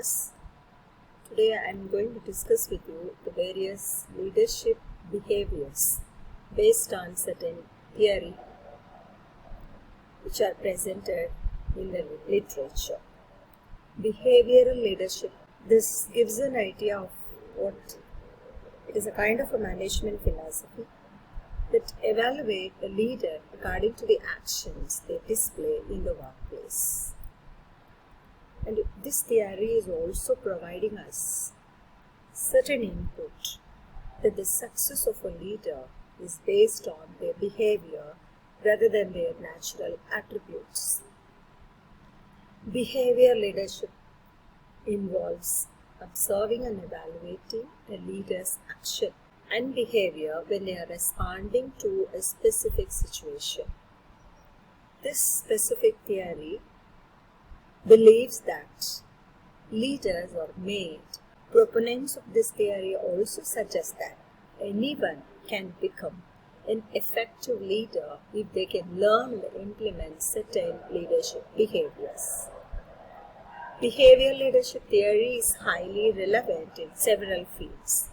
viewers. Today I am going to discuss with you the various leadership behaviors based on certain theory which are presented in the literature. Behavioral leadership. This gives an idea of what it is, a kind of a management philosophy that evaluate a leader according to the actions they display in the workplace. And this theory is also providing us certain input that the success of a leader is based on their behavior rather than their natural attributes. Behavior leadership involves observing and evaluating a leader's action and behavior when they are responding to a specific situation. This specific theory believes that leaders are made. Proponents of this theory also suggest that anyone can become an effective leader if they can learn and implement certain leadership behaviors. Behavioral leadership theory is highly relevant in several fields.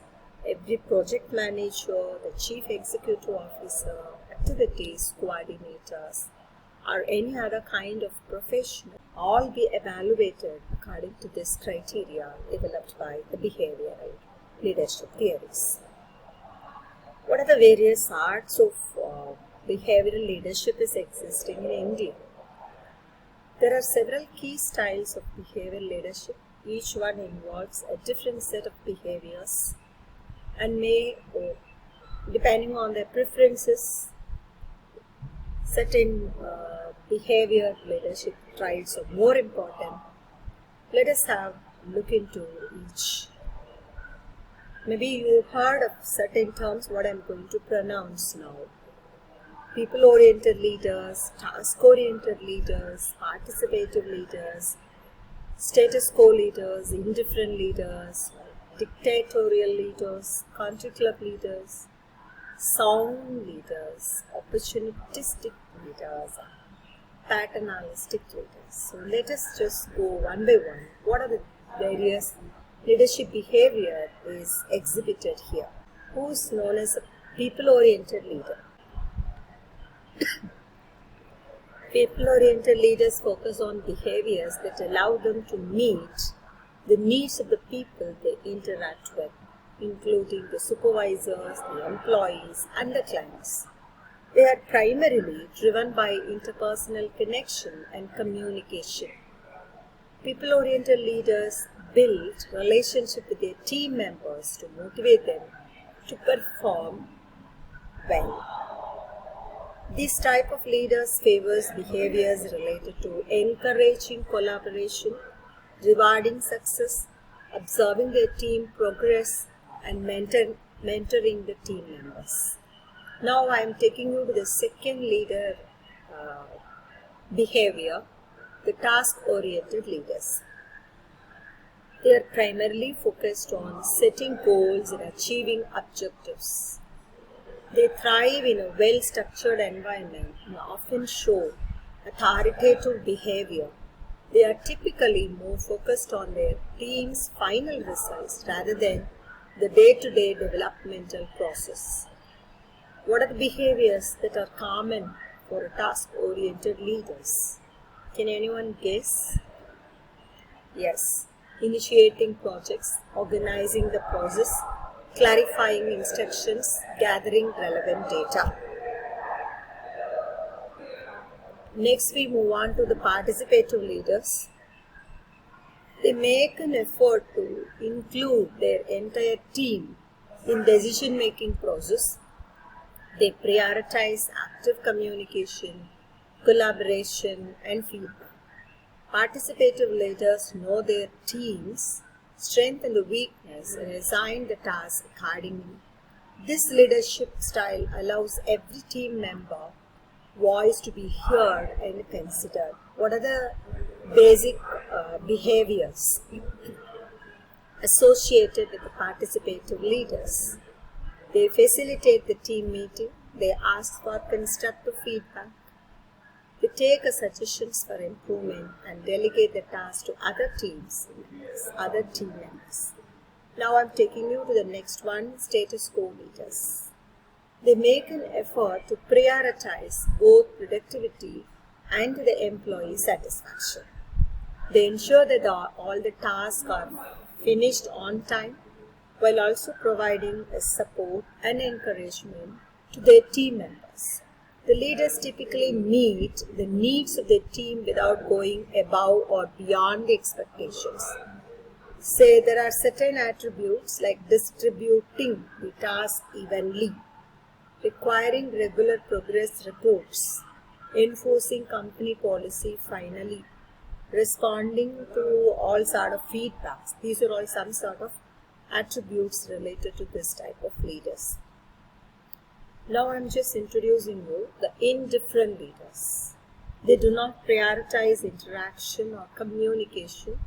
Every project manager, the chief executive officer, activities coordinators, or any other kind of professional all be evaluated according to this criteria developed by the behavioral leadership theories. What are the various arts of behavioral leadership is existing in India? There are several key styles of behavioral leadership. Each one involves a different set of behaviors and may, depending on their preferences, certain behavior leadership traits are more important. Let us have a look into each. Maybe you heard of certain terms what I am going to pronounce now. People-oriented leaders, task-oriented leaders, participative leaders, status quo leaders, indifferent leaders, dictatorial leaders, country club leaders, sound leaders, opportunistic leaders, paternalistic leaders. So let us just go one by one. What are the various leadership behavior is exhibited here? Who is known as a people-oriented leader? People-oriented leaders focus on behaviors that allow them to meet the needs of the people they interact with, including the supervisors, the employees, and the clients. They are primarily driven by interpersonal connection and communication. People-oriented leaders build relationship with their team members to motivate them to perform well. This type of leaders favors behaviors related to encouraging collaboration, rewarding success, observing their team progress, and mentoring the team members. Now I am taking you to the second leader behavior, the task-oriented leaders. They are primarily focused on setting goals and achieving objectives. They thrive in a well-structured environment and often show authoritative behavior. They are typically more focused on their team's final results rather than the day-to-day developmental process. What are the behaviors that are common for task-oriented leaders? Can anyone guess? Yes, initiating projects, organizing the process, clarifying instructions, gathering relevant data. Next, we move on to the participative leaders. They make an effort to include their entire team in decision-making process. They prioritize active communication, collaboration, and feedback. Participative leaders know their team's strength and the weakness and assign the task accordingly. This leadership style allows every team member voice to be heard and considered. What are the basic behaviors associated with the participative leaders? They facilitate the team meeting. They ask for constructive feedback. They take suggestions for improvement and delegate the task to other team members. Now I'm taking you to the next one, status quo leaders. They make an effort to prioritize both productivity and the employee satisfaction. They ensure that all the tasks are finished on time while also providing a support and encouragement to their team members. The leaders typically meet the needs of their team without going above or beyond the expectations. Say there are certain attributes like distributing the task evenly, requiring regular progress reports, enforcing company policy finally, responding to all sort of feedbacks. These are all some sort of attributes related to this type of leaders. Now I'm just introducing you the indifferent leaders. They do not prioritize interaction or communication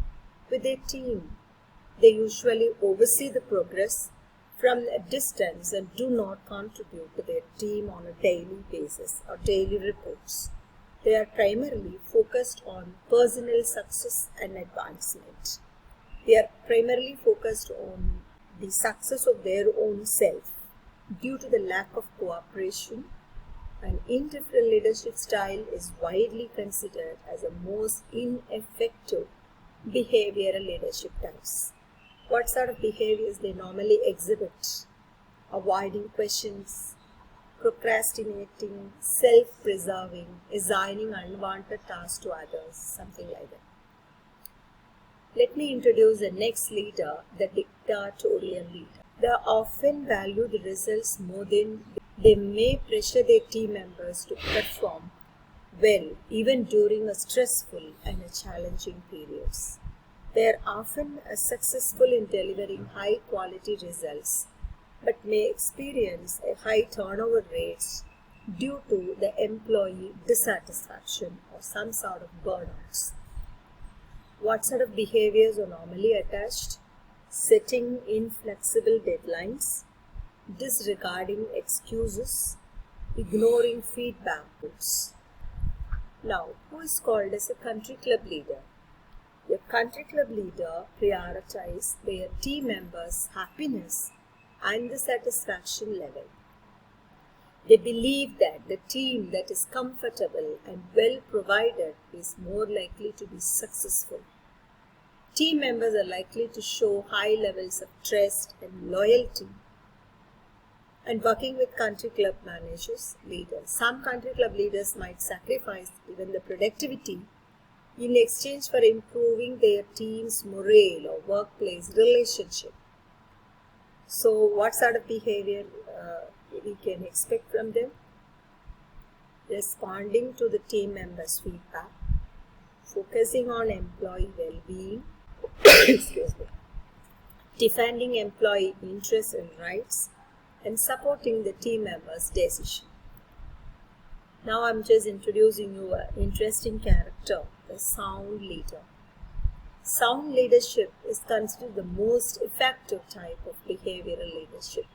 with their team. They usually oversee the progress from a distance and do not contribute to their team on a daily basis or daily reports. They are primarily focused on personal success and advancement. They are primarily focused on the success of their own self. Due to the lack of cooperation, an indifferent leadership style is widely considered as the most ineffective behavioral leadership types. What sort of behaviors they normally exhibit? Avoiding questions, procrastinating, self-preserving, assigning unwanted tasks to others, something like that. Let me introduce the next leader, the dictatorial leader. They often value the results more than they may pressure their team members to perform well even during a stressful and challenging periods. They are often successful in delivering high quality results but may experience a high turnover rates due to the employee dissatisfaction or some sort of burnouts. What sort of behaviors are normally attached? Setting inflexible deadlines, disregarding excuses, ignoring feedback loops. Now, who is called as a country club leader? A country club leader prioritizes their team members' happiness and the satisfaction level. They believe that the team that is comfortable and well provided is more likely to be successful. Team members are likely to show high levels of trust and loyalty. And working with country club leaders. Some country club leaders might sacrifice even the productivity in exchange for improving their team's morale or workplace relationship. So what sort of behavior we can expect from them? Responding to the team members' feedback, focusing on employee well-being, defending employee interests and rights, and supporting the team members' decision. Now I'm just introducing you an interesting character, the sound leader. Sound leadership is considered the most effective type of behavioral leadership.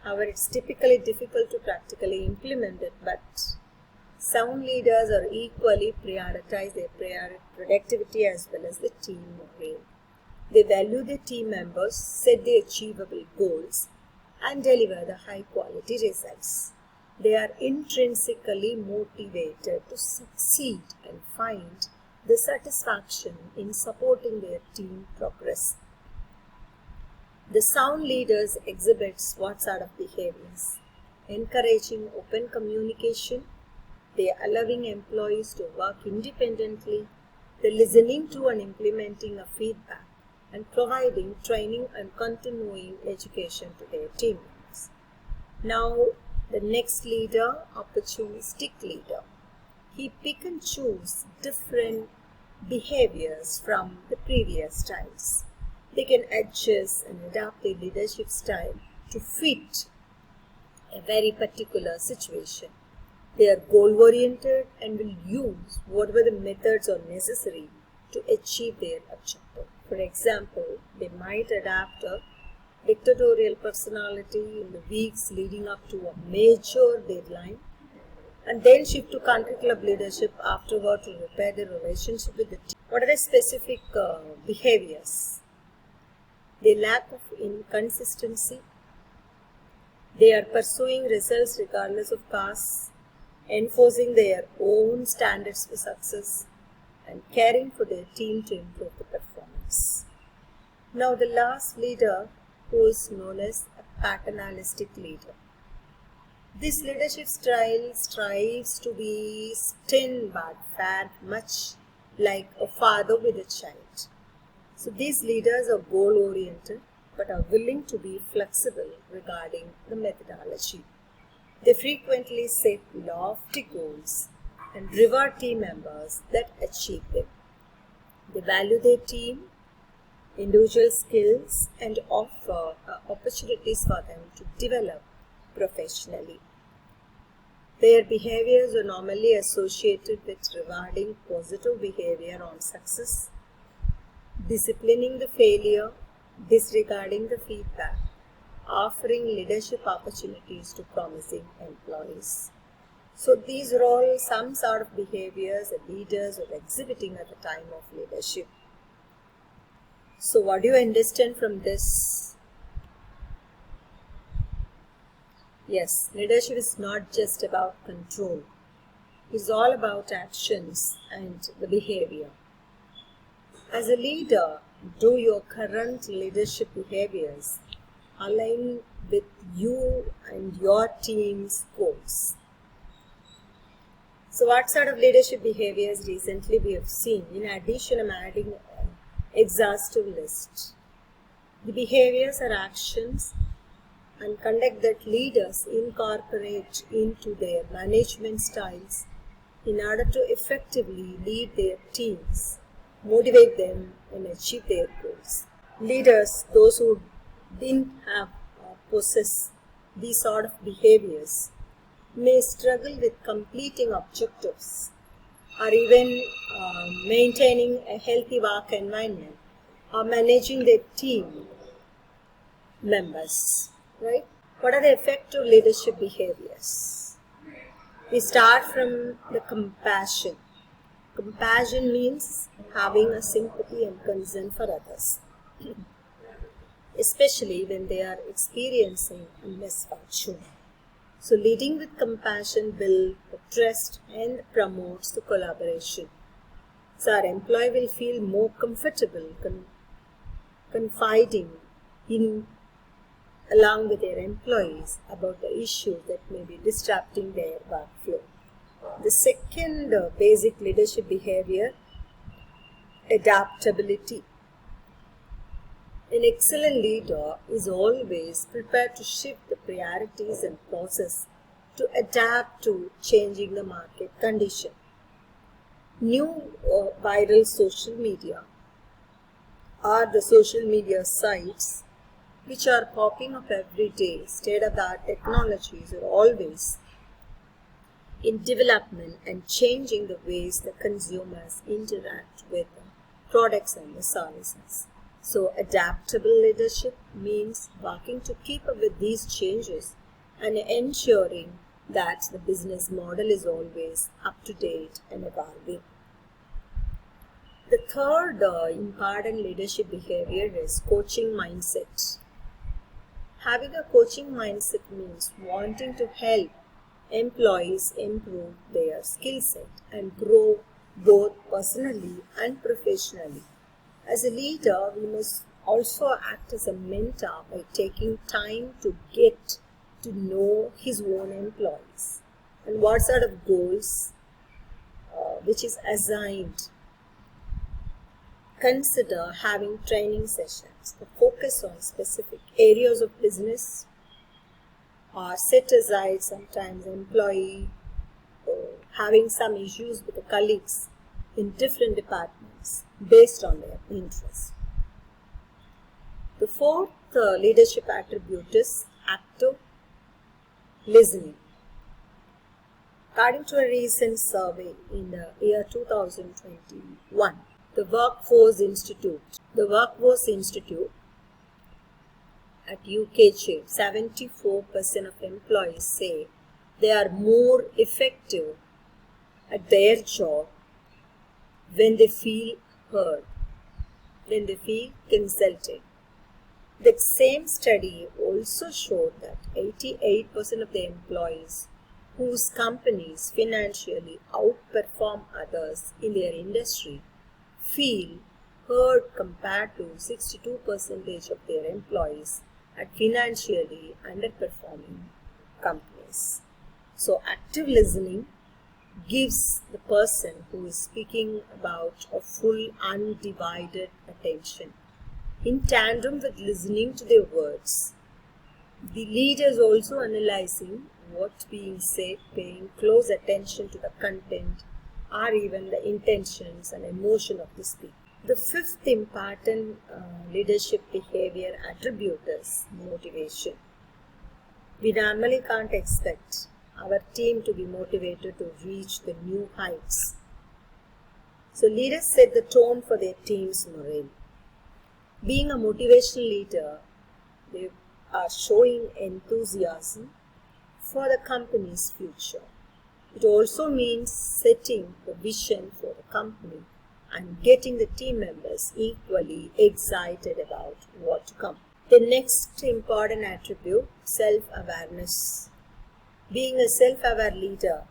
However, it's typically difficult to practically implement it, but sound leaders are equally prioritize their productivity as well as the team morale. They value their team members, set the achievable goals, and deliver the high quality results. They are intrinsically motivated to succeed and find the satisfaction in supporting their team progress. The sound leaders exhibits what sort of behaviors? Encouraging open communication, they are allowing employees to work independently, they are listening to and implementing a feedback, and providing training and continuing education to their team members. Now, the next leader, opportunistic leader. He pick and choose different behaviors from the previous styles. They can adjust and adapt their leadership style to fit a very particular situation. They are goal-oriented and will use whatever the methods are necessary to achieve their objective. For example, they might adapt a dictatorial personality in the weeks leading up to a major deadline and then shift to country club leadership afterward to repair the relationship with the team. What are the specific behaviors? The lack of inconsistency. They are pursuing results regardless of costs, enforcing their own standards for success, and caring for their team to improve the performance. Now the last leader, who is known as a paternalistic leader. This leadership style strives to be stern but fair, much like a father with a child. So these leaders are goal-oriented but are willing to be flexible regarding the methodology. They frequently set lofty goals and reward team members that achieve them. They value their team, individual skills, and offer opportunities for them to develop professionally. Their behaviors are normally associated with rewarding positive behavior on success, disciplining the failure, disregarding the feedback, offering leadership opportunities to promising employees. So these are all some sort of behaviors that leaders are exhibiting at the time of leadership. So what do you understand from this? Yes, leadership is not just about control. It's all about actions and the behavior. As a leader, do your current leadership behaviors align with you and your team's goals? So what sort of leadership behaviors recently we have seen? In addition, I'm adding an exhaustive list. The behaviors are actions and conduct that leaders incorporate into their management styles in order to effectively lead their teams, motivate them, and achieve their goals. Leaders, those who didn't have or possess these sort of behaviors, may struggle with completing objectives or even maintaining a healthy work environment or managing their team members. Right? What are the effective leadership behaviors? We start from the compassion. Compassion means having a sympathy and concern for others, especially when they are experiencing a misfortune. So leading with compassion builds trust and promotes the collaboration. So our employee will feel more comfortable confiding in along with their employees about the issues that may be disrupting their workflow. The second basic leadership behavior, adaptability. An excellent leader is always prepared to shift the priorities and process to adapt to changing the market condition. New viral social media or the social media sites which are popping up every day, state-of-the-art technologies are always in development and changing the ways the consumers interact with products and the services. So adaptable leadership means working to keep up with these changes and ensuring that the business model is always up to date and evolving. The third important leadership behavior is coaching mindset. Having a coaching mindset means wanting to help employees improve their skill set and grow both personally and professionally. As a leader, we must also act as a mentor by taking time to get to know his own employees and what sort of goals which is assigned. Consider having training sessions that focus on specific areas of business or set aside sometimes employee having some issues with the colleagues in different departments based on their interests. The fourth leadership attribute is active listening. According to a recent survey in the year 2021, the Workforce Institute at UK chain, 74% of employees say They are more effective at their job when they feel heard, when they feel consulted. That same study also showed that 88% of the employees whose companies financially outperform others in their industry feel heard compared to 62% of their employees at financially underperforming companies. So active listening gives the person who is speaking about a full undivided attention. In tandem with listening to their words, the leader is also analyzing what's being said, paying close attention to the content or even the intentions and emotion of the speaker. The fifth important leadership behavior attribute is motivation. We normally can't expect our team to be motivated to reach the new heights. So leaders set the tone for their team's morale. Being a motivational leader, they are showing enthusiasm for the company's future. It also means setting the vision for the company and getting the team members equally excited about what to come. The next important attribute, self-awareness. Being a self-aware leader,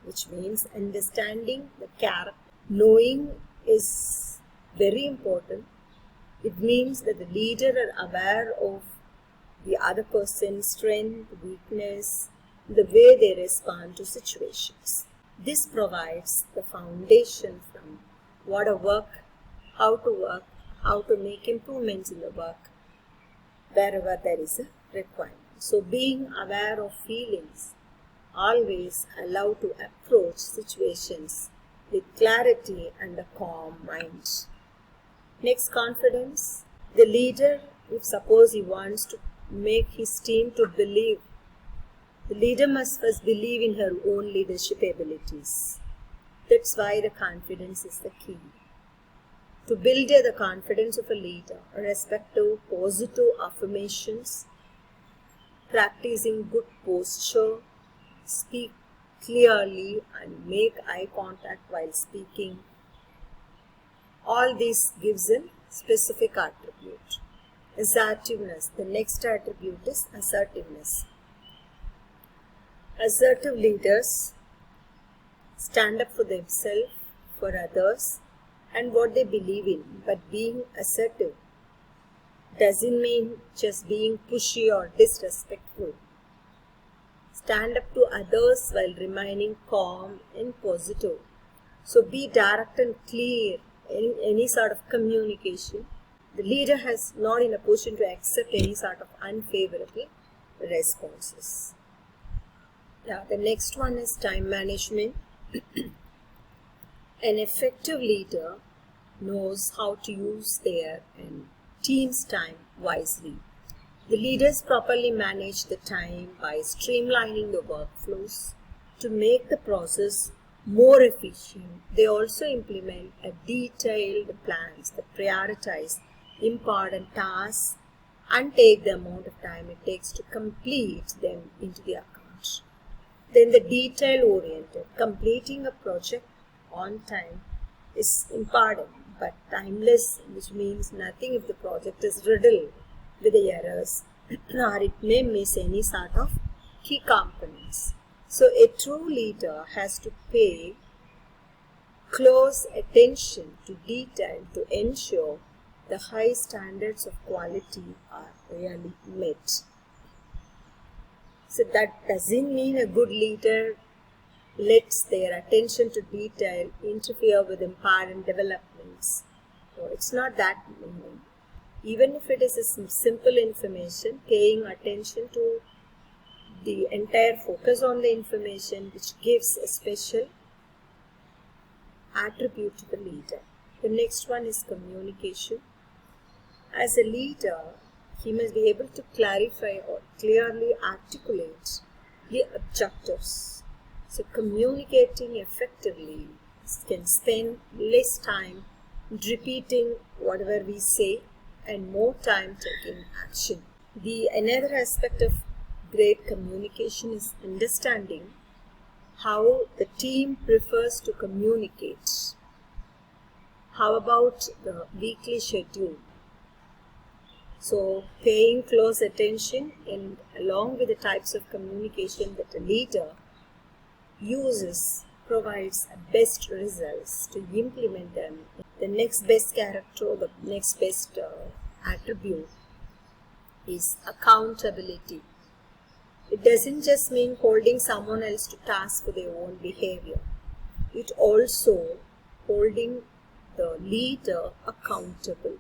which means understanding the character, knowing is very important. It means that the leader are aware of the other person's strength, weakness, the way they respond to situations. This provides the foundation from what to work, how to make improvements in the work, wherever there is a requirement. So being aware of feelings, always allow to approach situations with clarity and a calm mind. Next, confidence. The leader, if suppose he wants to make his team to believe, the leader must first believe in her own leadership abilities. That's why the confidence is the key. To build the confidence of a leader, respective positive affirmations, practicing good posture, speak clearly and make eye contact while speaking. All this gives a specific attribute. Assertiveness. The next attribute is assertiveness. Assertive leaders stand up for themselves, for others, and what they believe in. But being assertive doesn't mean just being pushy or disrespectful. Stand up to others while remaining calm and positive. So be direct and clear in any sort of communication. The leader is not in a position to accept any sort of unfavorable responses. Now, the next one is time management. An effective leader knows how to use their team's time wisely. The leaders properly manage the time by streamlining the workflows to make the process more efficient. They also implement a detailed plans that prioritize important tasks and take the amount of time it takes to complete them into the account. Then the detail-oriented. Completing a project on time is important but timeless, which means nothing if the project is riddled with the errors or it may miss any sort of key components. So a true leader has to pay close attention to detail to ensure the high standards of quality are really met. So that doesn't mean a good leader lets their attention to detail interfere with important developments. So it's not that meaning. Even if it is a simple information, paying attention to the entire focus on the information, which gives a special attribute to the leader. The next one is communication. As a leader, he must be able to clarify or clearly articulate the objectives. So communicating effectively can spend less time repeating whatever we say and more time taking action. The another aspect of great communication is understanding how the team prefers to communicate. How about the weekly schedule? So paying close attention in along with the types of communication that a leader uses provides best results to implement them. The next best character or the next best attribute is accountability. It doesn't just mean holding someone else to task for their own behavior. It also holding the leader accountable.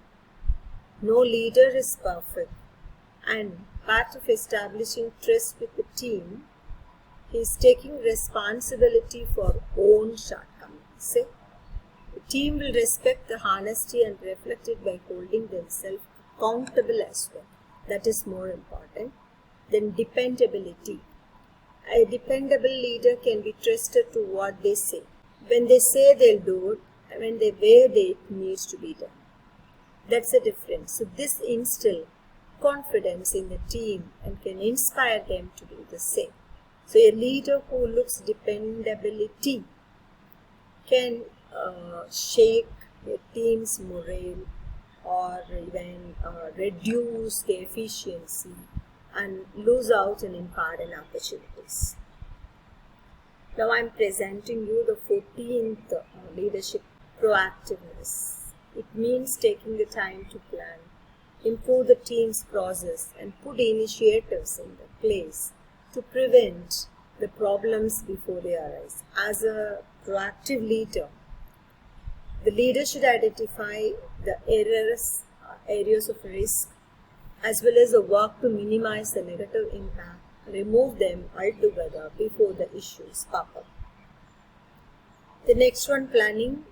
No leader is perfect, and part of establishing trust with the team is taking responsibility for own shortcomings. The team will respect the honesty and reflect it by holding themselves accountable as well. That is more important. Then dependability. A dependable leader can be trusted to what they say. When they say they'll do it, and when they way it needs to be done. That's the difference. So this instills confidence in the team and can inspire them to do the same. So a leader who looks dependability can shake the team's morale or even reduce the efficiency and lose out on important opportunities. Now I'm presenting you the 14th leadership proactiveness. It means taking the time to plan, improve the team's process, and put initiatives in place to prevent the problems before they arise. As a proactive leader, the leader should identify the areas of risk, as well as the work to minimize the negative impact, remove them altogether before the issues pop up. The next one, planning.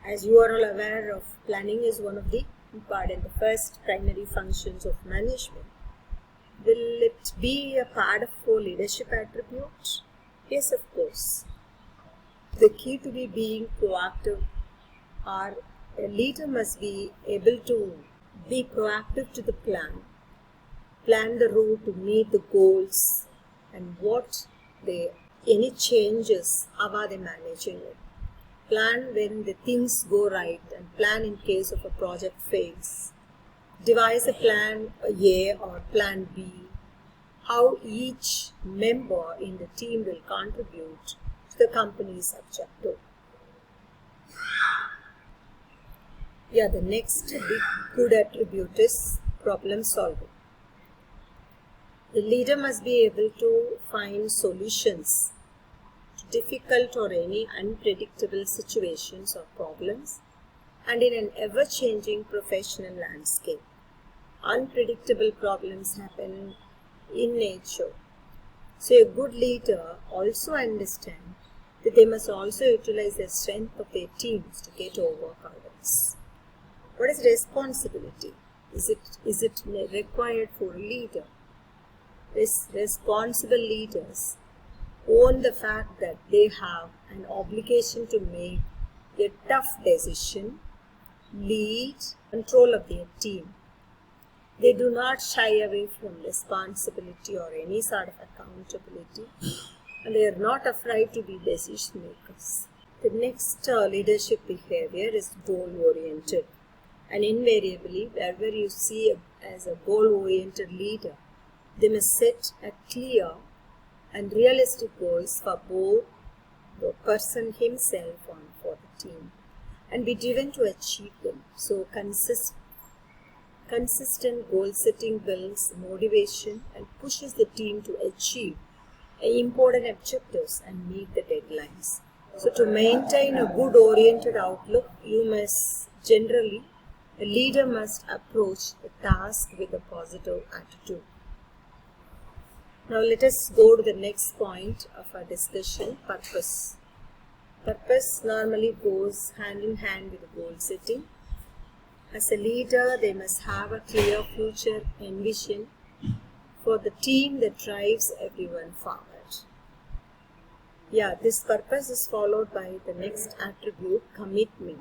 As you are all aware of, planning is one of the important, the first primary functions of management. Will it be a part of a leadership attribute? Yes, of course. The key to being proactive are a leader must be able to be proactive to the plan the route to meet the goals, and any changes, how are they managing it. Plan when the things go right and plan in case of a project fails. Devise a plan A or plan B. How each member in the team will contribute to the company's objective. The next big good attribute is problem solving. The leader must be able to find solutions difficult or any unpredictable situations or problems, and in an ever-changing professional landscape. Unpredictable problems happen in nature. So a good leader also understands that they must also utilize the strength of their teams to get over hurdles. What is responsibility? Is it required for a leader? Responsible leaders own the fact that they have an obligation to make a tough decision, lead, control of their team. They do not shy away from responsibility or any sort of accountability, and they are not afraid to be decision makers. The next leadership behavior is goal-oriented, and invariably, wherever you see as a goal-oriented leader, they must set a clear and realistic goals for both the person himself and for the team, and be driven to achieve them. So consistent goal setting builds motivation and pushes the team to achieve important objectives and meet the deadlines. So to maintain a good oriented outlook, a leader must approach the task with a positive attitude. Now let us go to the next point of our discussion, purpose. Purpose normally goes hand in hand with goal setting. As a leader, they must have a clear future and vision for the team that drives everyone forward. This purpose is followed by the next attribute, commitment.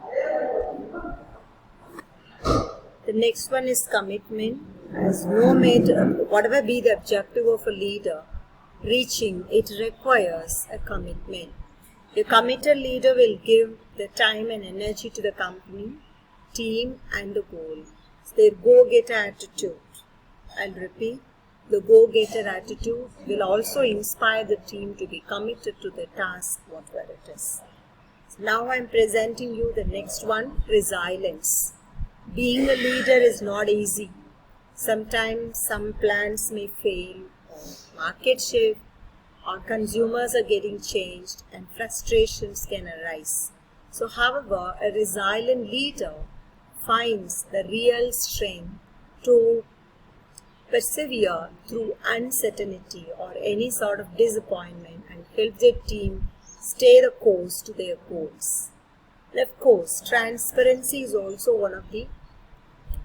The next one is commitment. as no matter whatever be the objective of a leader, reaching it requires a commitment. A committed leader will give the time and energy to the company, team, and the goal. It's their go-getter attitude. I'll repeat, the go-getter attitude will also inspire the team to be committed to the task, whatever it is. So now I'm presenting you the next one, resilience. Being a leader is not easy. Sometimes some plans may fail, or market shift, or consumers are getting changed, and frustrations can arise. So, however, a resilient leader finds the real strength to persevere through uncertainty or any sort of disappointment and help their team stay the course to their goals. And of course, transparency is also one of the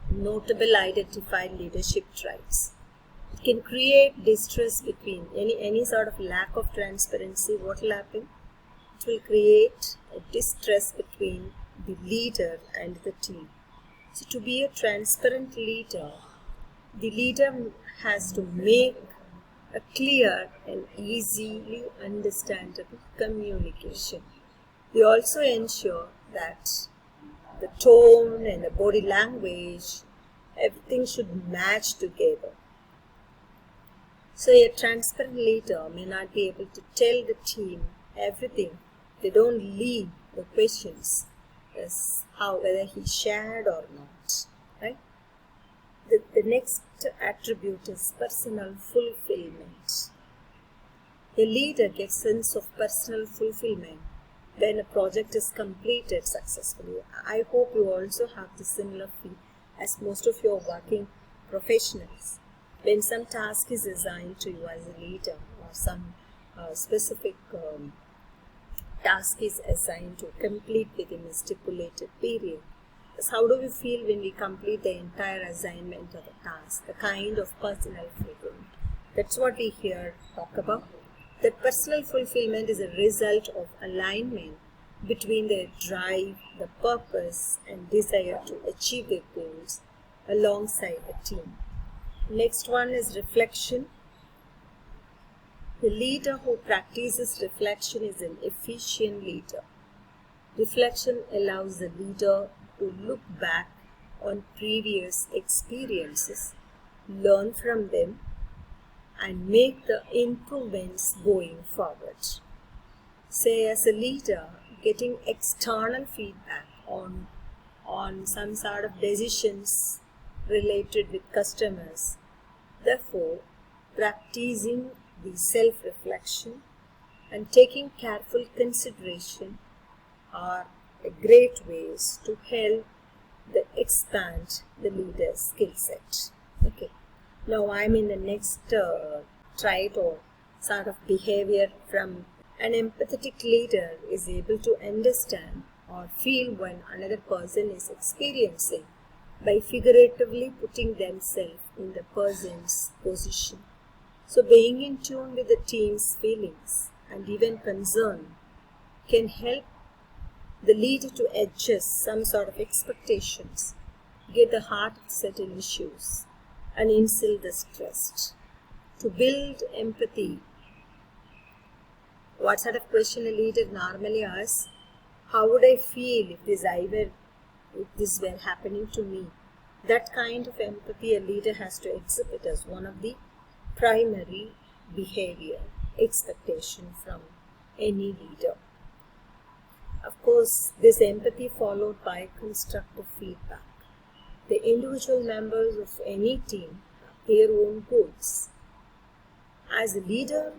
notable identified leadership traits. It can create distrust between any sort of lack of transparency. What will happen? It will create a distrust between the leader and the team. So to be a transparent leader, the leader has to make a clear and easily understandable communication. They also ensure that the tone and the body language, everything should match together. So a transparent leader may not be able to tell the team everything. They don't leave the questions as whether he shared or not. Right? The next attribute is personal fulfillment. A leader gets sense of personal fulfillment when a project is completed successfully. I hope you also have the similar feel as most of you are working professionals. When some task is assigned to you as a leader or some specific task is assigned to complete within a stipulated period, how do we feel when we complete the entire assignment of a task, a kind of personal fulfillment? That's what we here talk about. That personal fulfillment is a result of alignment between their drive, the purpose, and desire to achieve their goals alongside the team. Next one is reflection. The leader who practices reflection is an efficient leader. Reflection allows the leader to look back on previous experiences, learn from them, and make the improvements going forward. Say as a leader, getting external feedback on some sort of decisions related with customers. Therefore, practicing the self-reflection and taking careful consideration are great ways to help expand the leader's skill set. Okay. Now I'm in the next trait or sort of behavior from an empathetic leader is able to understand or feel when another person is experiencing by figuratively putting themselves in the person's position. So being in tune with the team's feelings and even concern can help the leader to adjust some sort of expectations, get the heart of certain issues, and instill this trust. To build empathy, what sort of question a leader normally asks? How would I feel if this were happening to me? That kind of empathy a leader has to exhibit as one of the primary behavior expectation from any leader. Of course, this empathy followed by constructive feedback. The individual members of any team have their own goals. As a leader,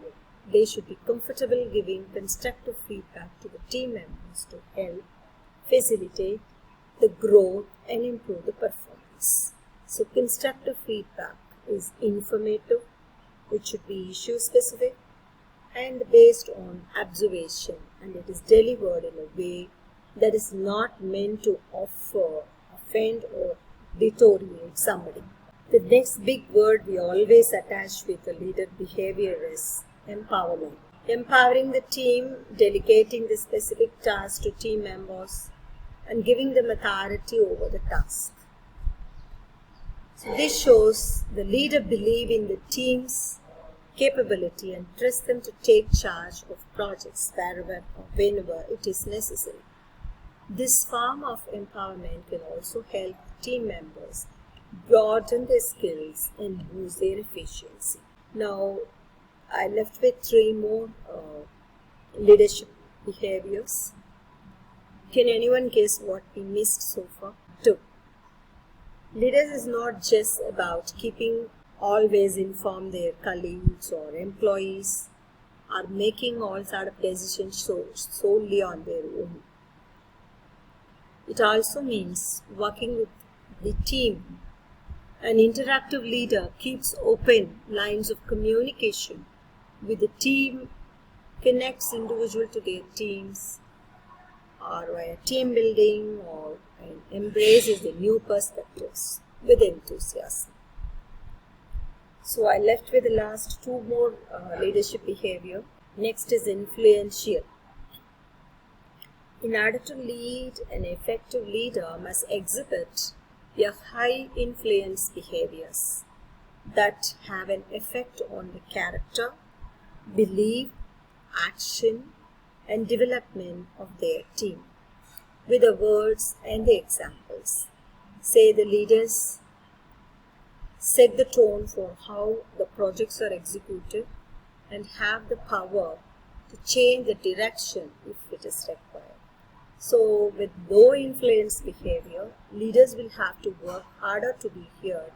they should be comfortable giving constructive feedback to the team members to help facilitate the growth and improve the performance. So constructive feedback is informative, it should be issue specific and based on observation, and it is delivered in a way that is not meant to offend or deteriorate somebody. The next big word we always attach with the leader behavior is empowerment. Empowering the team, delegating the specific task to team members, and giving them authority over the task. So this shows the leader believe in the team's capability and trust them to take charge of projects wherever or whenever it is necessary. This form of empowerment can also help team members broaden their skills and boost their efficiency. Now, I left with three more leadership behaviors. Can anyone guess what we missed so far? 2. Leaders is not just about keeping always inform their colleagues or employees or making all sort of decisions solely on their own. It also means working with the team. An interactive leader keeps open lines of communication with the team, connects individuals to their teams, or via team building, or embraces the new perspectives with enthusiasm. So I left with the last two more leadership behavior. Next is influential. In order to lead, an effective leader must exhibit a high influence behaviors that have an effect on the character, belief, action, and development of their team with the words and the examples. Say the leaders set the tone for how the projects are executed and have the power to change the direction if it is required. So with low influence behavior, leaders will have to work harder to be heard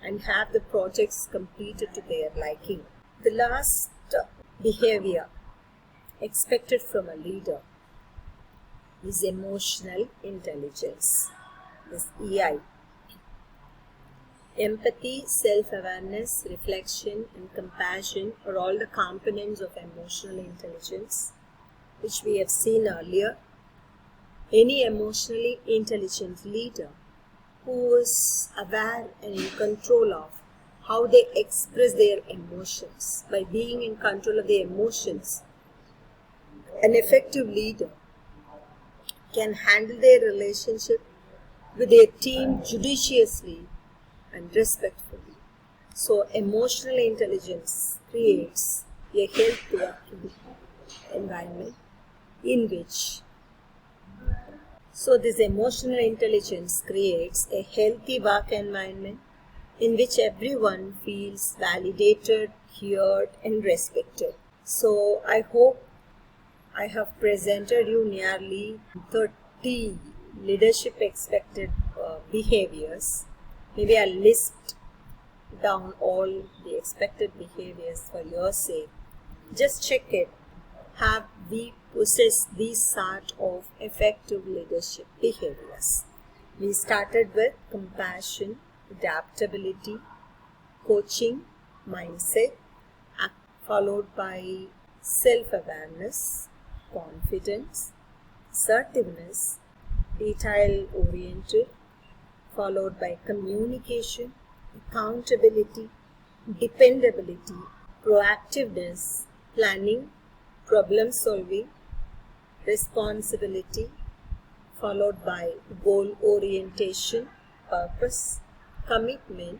and have the projects completed to their liking. The last behavior expected from a leader is emotional intelligence, this EI. Empathy, self-awareness, reflection, and compassion are all the components of emotional intelligence, which we have seen earlier. Any emotionally intelligent leader who is aware and in control of how they express their emotions, by being in control of their emotions, an effective leader can handle their relationship with their team judiciously and respectfully. So emotional intelligence creates a healthy working environment in which this emotional intelligence creates a healthy work environment in which everyone feels validated, heard, and respected. So I hope I have presented you nearly 30 leadership expected behaviors. Maybe I'll list down all the expected behaviors for your sake. Just check it. Have we possessed these sort of effective leadership behaviors? We started with compassion, adaptability, coaching, mindset, followed by self-awareness, confidence, assertiveness, detail-oriented, followed by communication, accountability, dependability, proactiveness, planning, problem solving, responsibility, followed by goal orientation, purpose, commitment,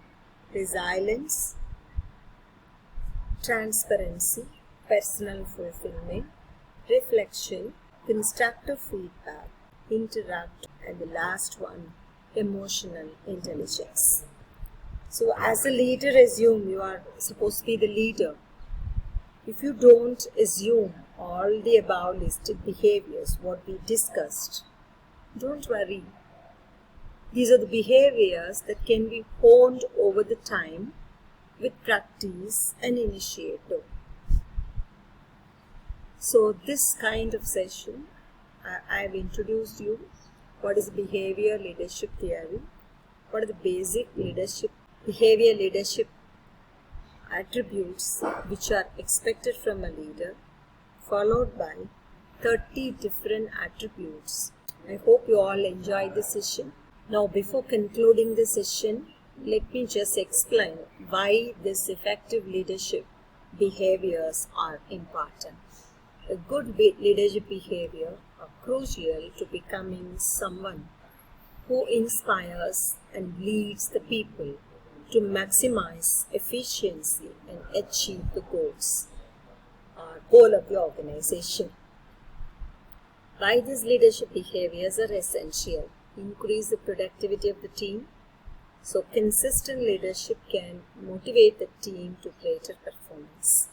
resilience, transparency, personal fulfillment, reflection, constructive feedback, interact, and the last one, emotional intelligence. So as a leader, assume you are supposed to be the leader. If you don't assume all the above listed behaviors, what we discussed, don't worry. These are the behaviors that can be honed over the time with practice and initiative. So this kind of session, I have introduced you what is behavior leadership theory, what are the basic behavior leadership attributes which are expected from a leader, followed by 30 different attributes. I hope you all enjoyed the session. Now before concluding the session, let me just explain why this effective leadership behaviors are important. A good leadership behavior are crucial to becoming someone who inspires and leads the people to maximize efficiency and achieve the goal of the organization. Why these leadership behaviors are essential? Increase the productivity of the team. So consistent leadership can motivate the team to greater performance.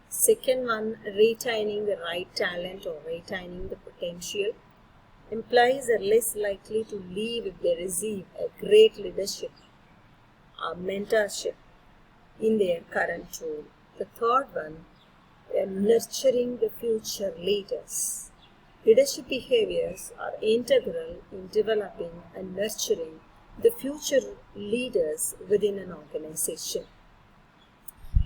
Second one, retaining the right talent or retaining the potential. Employees are less likely to leave if they receive a great leadership or mentorship in their current role. The third one, nurturing the future leaders. Leadership behaviors are integral in developing and nurturing the future leaders within an organization.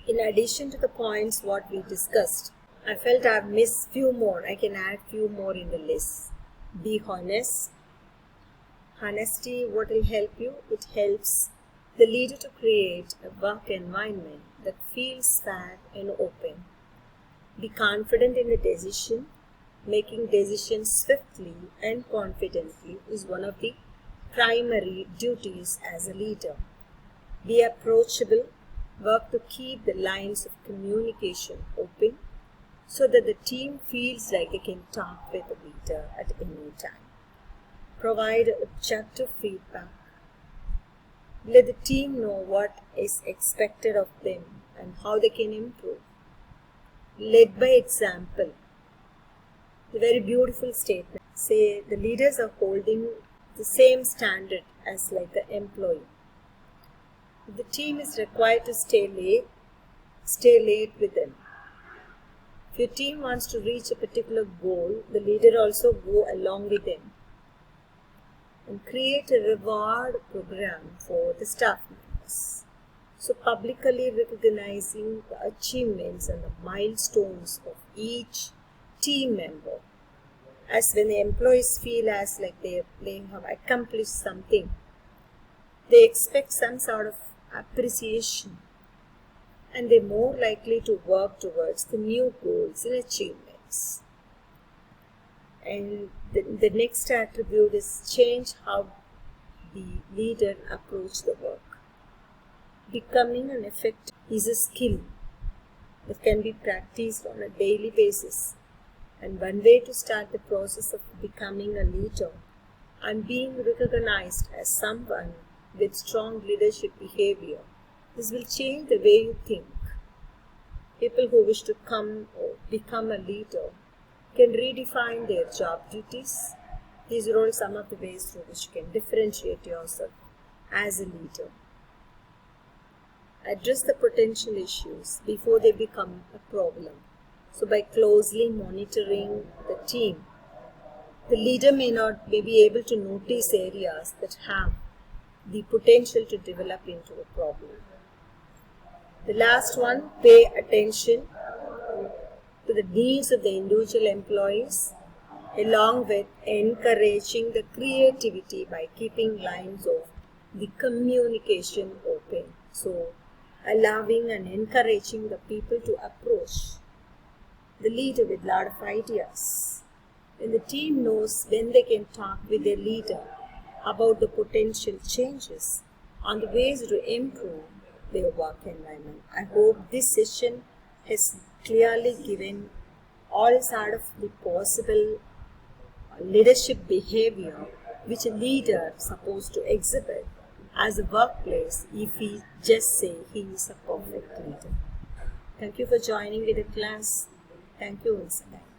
In addition to the points what we discussed, I felt I've missed few more. I can add few more in the list. Be honest. Honesty, what will help you? It helps the leader to create a work environment that feels fair and open. Be confident in the decision. Making decisions swiftly and confidently is one of the primary duties as a leader. Be approachable. Work to keep the lines of communication open so that the team feels like they can talk with the leader at any time. Provide objective feedback. Let the team know what is expected of them and how they can improve. Lead by example. A very beautiful statement. Say the leaders are holding the same standard as like the employee. If the team is required to stay late with them. If your team wants to reach a particular goal, the leader also go along with them. And create a reward program for the staff members. So publicly recognizing the achievements and the milestones of each team member, as when the employees feel as like they have accomplished something, they expect some sort of appreciation and they're more likely to work towards the new goals and achievements. And the next attribute is change how the leader approach the work. Becoming an effective is a skill that can be practiced on a daily basis. And one way to start the process of becoming a leader and being recognized as someone with strong leadership behavior, this will change the way you think. People who wish to become a leader can redefine their job duties. These are all some of the ways through which you can differentiate yourself as a leader. Address the potential issues before they become a problem. So by closely monitoring the team, the leader may be able to notice areas that have the potential to develop into a problem. The last one, pay attention to the needs of the individual employees, along with encouraging the creativity by keeping lines of the communication open. So allowing and encouraging the people to approach the leader with a lot of ideas. When the team knows when they can talk with their leader about the potential changes on the ways to improve their work environment. I hope this session has clearly given all sort of the possible leadership behavior which a leader is supposed to exhibit as a workplace if we just say he is a perfect leader. Thank you for joining with the class. Thank you once again.